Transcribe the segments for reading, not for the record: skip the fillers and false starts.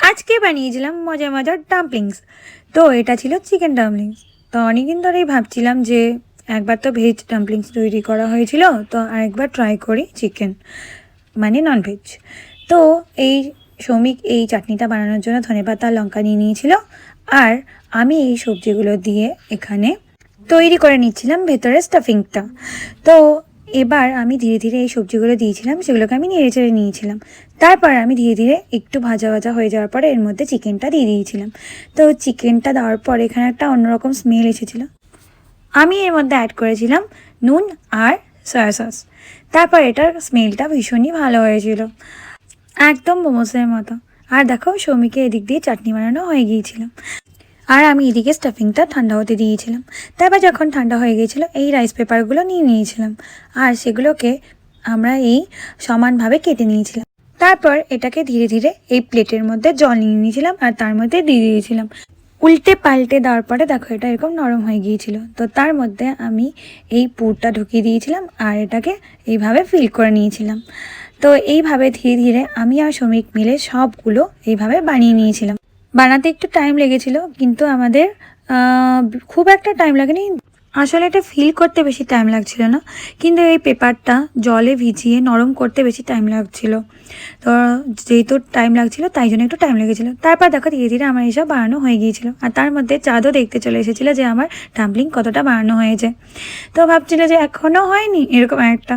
আজকে বানিয়েছিলাম মজার মজার ডাম্পলিংস। তো এটা ছিল চিকেন ডাম্পলিংস। তো অনেকদিন ধরেই ভাবছিলাম যে একবার তো ভেজ ডাম্পলিংস তৈরি করা হয়েছিল, তো আরেকবার ট্রাই করি চিকেন মানে ননভেজ। তো এই শ্রমিক এই চাটনিটা বানানোর জন্য ধনেপাতা লঙ্কা নিয়ে নিয়েছিল, আর আমি এই সবজিগুলো দিয়ে এখানে তৈরি করে নিচ্ছিলাম ভেতরে স্টাফিংটা। তো এবার আমি ধীরে ধীরে এই সবজিগুলো দিয়েছিলাম, সেগুলোকে আমি নেড়ে চেড়ে নিয়েছিলাম। তারপর আমি ধীরে ধীরে একটু ভাজা ভাজা হয়ে যাওয়ার পরে এর মধ্যে চিকেনটা দিয়ে দিয়েছিলাম। তো চিকেনটা দেওয়ার পর এখানে একটা অন্যরকম স্মেল এসেছিলো। আমি এর মধ্যে অ্যাড করেছিলাম নুন আর সয়া সস। তারপর এটার স্মেলটা ভীষণই ভালো হয়েছিল, একদম মোমোসের মতো। আর দেখো সৌমিকে এদিক দিয়ে চাটনি বানানো হয়ে গিয়েছিল, আর আমি এদিকে স্টাফিংটা ঠান্ডা হতে দিয়েছিলাম। তারপর যখন ঠান্ডা হয়ে গিয়েছিলো এই রাইস পেপারগুলো নিয়ে নিয়েছিলাম, আর সেগুলোকে আমরা এই সমানভাবে কেটে নিয়েছিলাম। তারপর এটাকে ধীরে ধীরে এই প্লেটের মধ্যে জল নিয়ে নিয়েছিলাম আর তার মধ্যে দিয়ে দিয়েছিলাম। উল্টে পাল্টে দেওয়ার পরে দেখো এটা এরকম নরম হয়ে গিয়েছিল। তো তার মধ্যে আমি এই পুরটা ঢুকিয়ে দিয়েছিলাম আর এটাকে এইভাবে ফিল করে নিয়েছিলাম। তো এইভাবে ধীরে ধীরে আমি আর শ্রমিক মিলে সবগুলো এইভাবে বানিয়ে নিয়েছিলাম। বানাতে একটু টাইম লেগেছিল, কিন্তু আমাদের খুব একটা টাইম লাগেনি। আসলে এটা ফিল করতে বেশি টাইম লাগছিল না, কিন্তু এই পেপারটা জলে ভিজিয়ে নরম করতে বেশি টাইম লাগছিল। তো যেহেতু টাইম লাগছিল তাই জন্য একটু টাইম লেগেছিলো। তারপর দেখো ধীরে ধীরে আমার এইসব বানানো হয়ে গিয়েছিলো, আর তার মধ্যে চাঁদও দেখতে চলে এসেছিলো যে আমার ডাম্পলিং কতটা বানানো হয়েছে। তো ভাবছিল যে এখনও হয়নি এরকম একটা।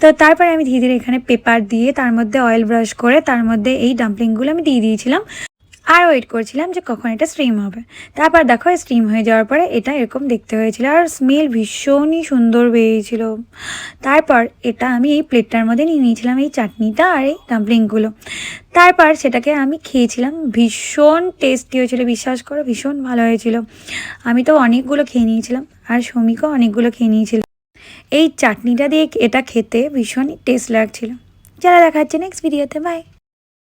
তো তারপরে আমি ধীরে ধীরে এখানে পেপার দিয়ে তার মধ্যে অয়েল ব্রাশ করে তার মধ্যে এই ডাম্পলিংগুলো আমি দিয়ে দিয়েছিলাম, আর ওয়েট করছিলাম যে কখন এটা স্টিম হবে। তারপর দেখো স্টিম হয়ে যাওয়ার পরে এটা এরকম দেখতে হয়েছিল, আর স্মেল ভীষণই সুন্দর বেরিয়েছিল। তারপর এটা আমি এই প্লেটটার মধ্যে নিয়ে নিয়েছিলাম এই চাটনিটা আর এই ডাম্পলিংগুলো। তারপর সেটাকে আমি খেয়েছিলাম, ভীষণ টেস্টি হয়েছিল, বিশ্বাস করো ভীষণ ভালো হয়েছিল। আমি তো অনেকগুলো খেয়ে নিয়েছিলাম, আর শ্রমিকও অনেকগুলো খেয়ে নিয়েছিল। এই চাটনিটা দিয়ে এটা খেতে ভীষণই টেস্ট লাগছিল। চলো দেখা হচ্ছে নেক্সট ভিডিওতে, বাই।